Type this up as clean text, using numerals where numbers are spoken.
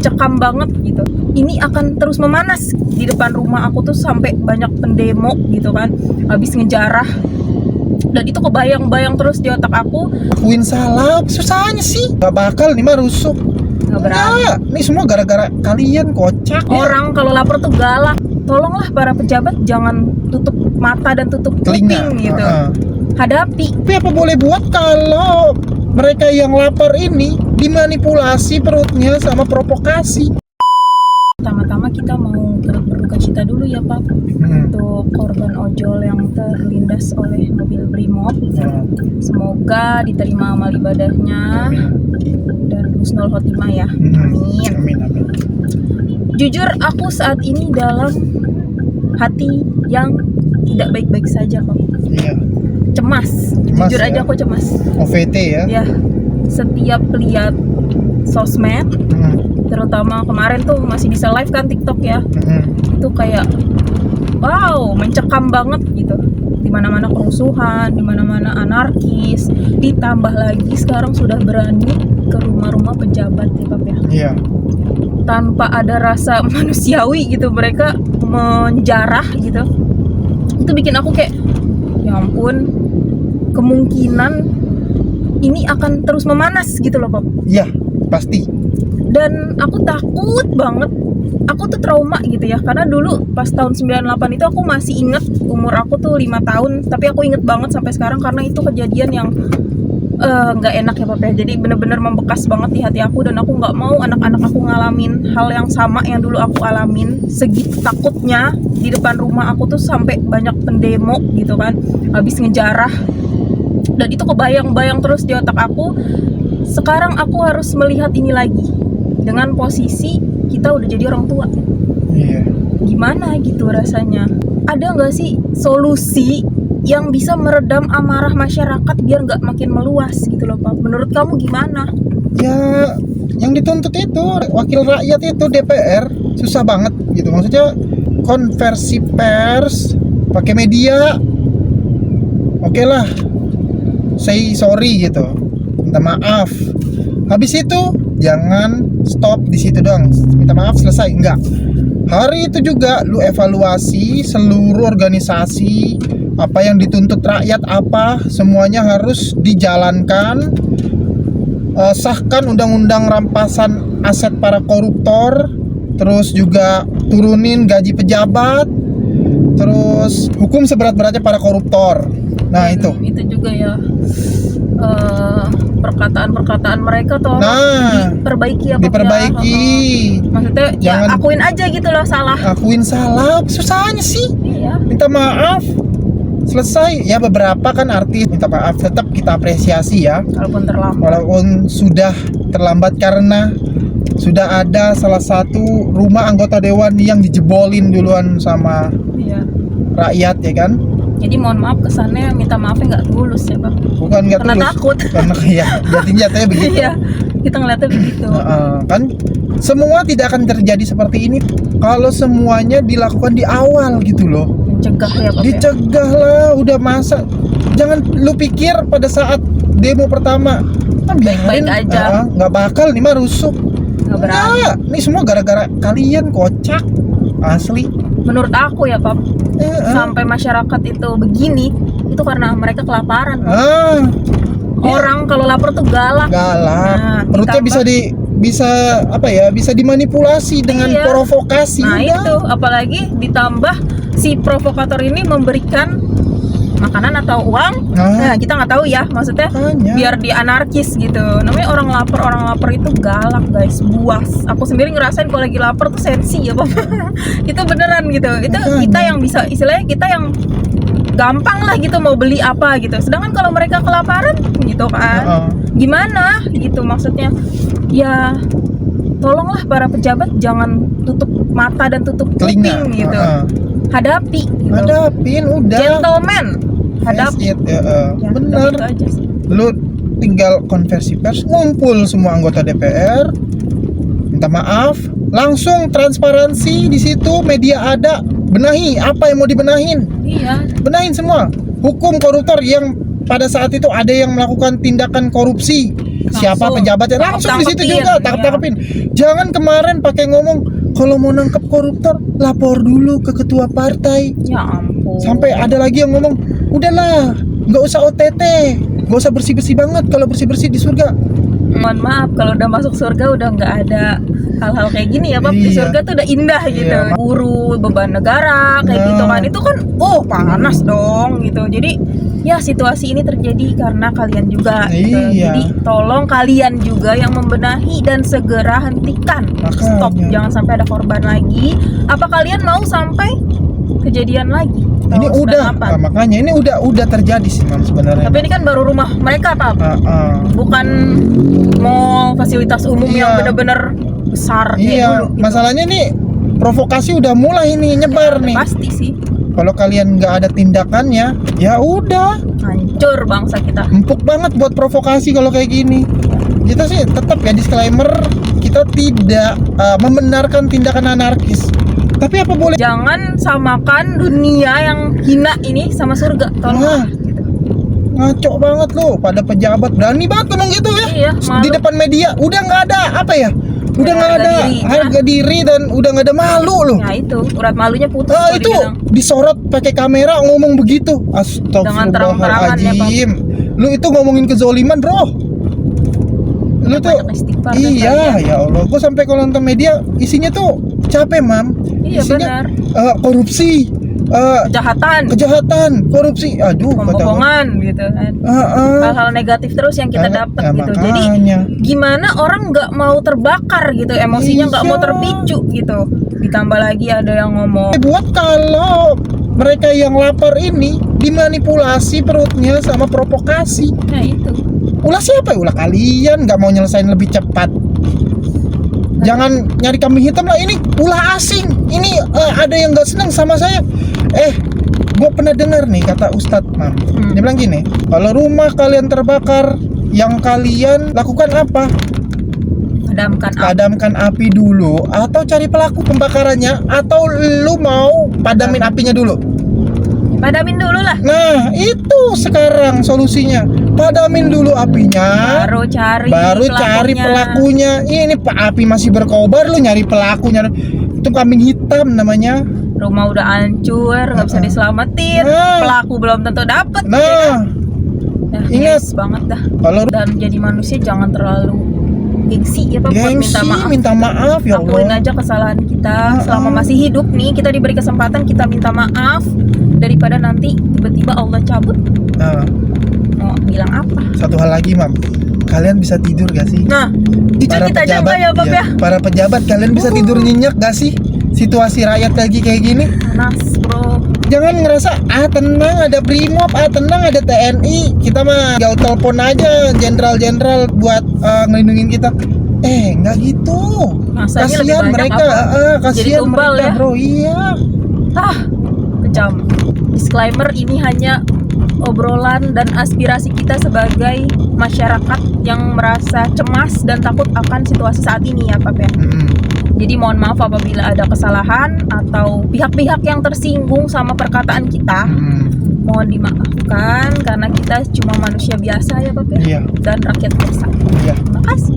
mencekam banget gitu. Ini akan terus memanas di depan rumah aku tuh sampai banyak pendemo gitu kan, habis ngejarah. Dan itu kebayang-bayang terus di otak aku. Akuin salah, susahnya sih. Gak bakal nih mah rusuk. Enggak, ini semua gara-gara kalian kocak. Orang kalau lapar tuh galak. Tolonglah para pejabat jangan tutup mata dan tutup telinga kuping gitu. Hadapi. Tapi apa boleh buat kalau mereka yang lapar ini dimanipulasi perutnya sama provokasi. Pertama-tama kita mau berduka cita dulu ya Pak untuk korban ojol yang terlindas oleh mobil Brimob. Semoga diterima amal ibadahnya dan husnul khotimah ya. Amin. Amin. Jujur aku saat ini dalam hati yang tidak baik-baik saja Pak. Iya. Cemas jujur ya? Aja aku cemas. OVT ya. Ya. Setiap lihat sosmed, terutama kemarin tuh masih bisa live kan TikTok ya. Itu kayak wow, mencekam banget gitu. Di mana-mana kerusuhan, di mana-mana anarkis, ditambah lagi sekarang sudah berani ke rumah-rumah pejabat ya Pak ya. Iya. Tanpa ada rasa manusiawi gitu, mereka menjarah gitu. Itu bikin aku kayak ya ampun, kemungkinan ini akan terus memanas gitu loh Pak. Iya, pasti. Dan aku takut banget. Aku tuh trauma gitu ya, karena dulu pas tahun 98 itu aku masih inget, umur aku tuh 5 tahun, tapi aku inget banget sampai sekarang karena itu kejadian yang nggak enak ya Pak ya. Jadi bener-bener membekas banget di hati aku, dan aku nggak mau anak-anak aku ngalamin hal yang sama yang dulu aku alamin. Segitu takutnya di depan rumah aku tuh sampai banyak pendemo gitu kan, habis ngejarah. Dan itu kebayang-bayang terus di otak aku. Sekarang aku harus melihat ini lagi dengan posisi kita udah jadi orang tua. Iya. Gimana gitu rasanya? Ada nggak sih solusi yang bisa meredam amarah masyarakat biar nggak makin meluas gitu loh Pak? Menurut kamu gimana? Ya, yang dituntut itu wakil rakyat itu DPR susah banget gitu. Maksudnya konversi pers pakai media, oke lah, say sorry gitu, minta maaf. Habis itu jangan stop di situ doang, minta maaf selesai, enggak. Hari itu juga lu evaluasi seluruh organisasi, apa yang dituntut rakyat apa, semuanya harus dijalankan. Sahkan undang-undang rampasan aset para koruptor, terus juga turunin gaji pejabat, terus hukum seberat-beratnya para koruptor. Nah itu juga ya, perkataan-perkataan mereka tuh diperbaiki ya Pak. Diperbaiki. Maksudnya jangan, ya akuin aja gitu loh salah. Akuin salah, susahnya sih. Iya. Minta maaf, selesai. Ya beberapa kan artis minta maaf, tetap kita apresiasi ya. Walaupun terlambat. Walaupun sudah terlambat karena sudah ada salah satu rumah anggota dewan yang dijebolin duluan sama rakyat ya kan. Jadi mohon maaf kesannya minta maafnya nggak tulus ya Pak. Bukan nggak tulus. Karena takut. Karena ya jatuhnya begitu. Iya, kita ngeliatnya begitu. Kan semua tidak akan terjadi seperti ini kalau semuanya dilakukan di awal gitu loh. Mencegah ya Pak. Dicegah lah, udah masa. Jangan lu pikir pada saat demo pertama kan baik-baik aja. Nggak bakal nih mah rusuk. Nggak, ini semua gara-gara kalian kocak asli. Menurut aku ya Pak, sampai masyarakat itu begini, itu karena mereka kelaparan. Orang kalau lapar tuh galak. Nah, perutnya bisa dimanipulasi dengan provokasi. Nah itu, apalagi ditambah si provokator ini memberikan makanan atau uang. Nah kita nggak tahu ya, maksudnya biar di anarkis gitu. Namanya orang lapar itu galak guys, buas. Aku sendiri ngerasain kalau lagi lapar tuh sensi ya Pak. Itu beneran gitu. Itu kita yang bisa, istilahnya kita yang gampang lah gitu mau beli apa gitu. Sedangkan kalau mereka kelaparan gitu kan, gimana gitu maksudnya. Ya tolonglah para pejabat jangan tutup mata dan tutup kuping gitu. Hadapi gitu. Hadapin udah. Gentleman. Hadapi. Bener. Lu tinggal konversi pers, ngumpul semua anggota DPR, minta maaf, langsung transparansi di situ, media ada, benahi apa yang mau dibenahin. Iya. Benahin semua. Hukum koruptor yang pada saat itu ada yang melakukan tindakan korupsi, siapa Langsung. pejabatnya, langsung di situ Tangkepin, juga iya. tangkap-tangkepin. Jangan kemarin pakai ngomong kalau mau nangkep koruptor lapor dulu ke ketua partai. Ya ampun. Sampai ada lagi yang ngomong, udahlah, nggak usah OTT, nggak usah bersih-bersih banget, kalau bersih-bersih di surga. Mohon maaf kalau udah masuk surga udah nggak ada hal-hal kayak gini ya Pak. Di Iya. surga tuh udah indah gitu. Iya. Guru, beban negara kayak Nah. gitu kan. Itu kan panas dong gitu. Jadi ya situasi ini terjadi karena kalian juga gitu. Iya. Jadi tolong kalian juga yang membenahi dan segera hentikan. Makanya. Stop, jangan sampai ada korban lagi. Apa kalian mau sampai kejadian lagi? Ini Tahun udah, 98. makanya ini udah terjadi sih Mam sebenarnya. Tapi ini kan baru rumah mereka Pak. Bukan mall fasilitas umum yang Iya. bener-bener besar kayak Iya, dulu gitu. masalahnya nih provokasi udah mulai nih nyebar Ya, nih. pasti sih Kalau kalian nggak ada tindakannya, ya udah, hancur bangsa kita. empuk banget buat provokasi kalau kayak gini. Kita sih tetap ya disclaimer, kita tidak membenarkan tindakan anarkis. Tapi apa boleh? Jangan samakan dunia yang hina ini sama surga. Tolong Nah. gitu. Ngaco banget lo, pada pejabat berani banget ngomong gitu ya. Iya, malu. Di depan media udah nggak ada apa ya? Udah nggak Harga ada diri, harga diri dan udah nggak ada malu loh. Ya itu, urat malunya putus Ah, kalau itu dibilang. disorot pakai kamera ngomong begitu. Dengan terang-terangan ya, Astagfirullahaladzim. Lu itu ngomongin kezoliman, bro. Lu tuh Banyak istighfar dan iya, kalian. ya Allah. Gua sampai kalau nonton media isinya tuh capek, Mam. Iya, Isinya benar. korupsi, kejahatan, korupsi. Aduh, kata gua. Pembohongan gitu kan. Hal-hal negatif terus yang kita dapat gitu. Jadi Makanya. gimana orang nggak mau terbakar gitu, emosinya nggak mau Iya. terpicu gitu. Ditambah lagi ada yang ngomong Buat kalau mereka yang lapar ini dimanipulasi perutnya sama provokasi. nah itu. Ulah siapa? Ulah kalian nggak mau nyelesain lebih cepat. Jangan nyari kambing hitam lah, ini ulah asing. Ini ada yang nggak senang sama saya. Gue pernah dengar nih kata Ustadz Mam. Dia bilang gini, kalau rumah kalian terbakar, yang kalian lakukan apa? Padamkan api dulu, atau cari pelaku pembakarannya, atau lu mau padamin apinya dulu. Padamin dulu lah. Nah, itu sekarang solusinya. Padamin dulu apinya, baru cari pelakunya. Ini Pak, api masih berkobar, lu nyari pelakunya. Itu kambing hitam namanya. Rumah udah hancur, nggak bisa diselamatin. Nah. Pelaku belum tentu dapet. Nah, ingat. Yes, banget dah. kalau Dan jadi manusia jangan terlalu gengsi ya Pak, buat gengsi, minta maaf. ya Akuin Allah. aja kesalahan kita. Selama masih hidup nih, kita diberi kesempatan, kita minta maaf daripada nanti tiba-tiba Allah cabut. Nah, Mau bilang apa? satu hal lagi, Mam. Kalian bisa tidur gak sih? Nah, itu kita jaga ya Pak ya. Para pejabat, kalian bisa tidur nyenyak gak sih? Situasi rakyat lagi kayak gini. Panas bro. Jangan ngerasa tenang ada Brimob, tenang ada TNI. Kita mah gak telepon aja jenderal-jenderal buat ngelindungin kita. Nggak gitu. Masanya lebih Kasihan banyak mereka, Jadi kasihan tumbal mereka, ya. bro. Iya. Kejam. Disclaimer, ini hanya obrolan dan aspirasi kita sebagai masyarakat yang merasa cemas dan takut akan situasi saat ini ya Pak ya. Jadi mohon maaf apabila ada kesalahan atau pihak-pihak yang tersinggung sama perkataan kita. Mohon dimaafkan karena kita cuma manusia biasa ya Pak ya. Iya. Dan rakyat biasa. Iya. Terima kasih.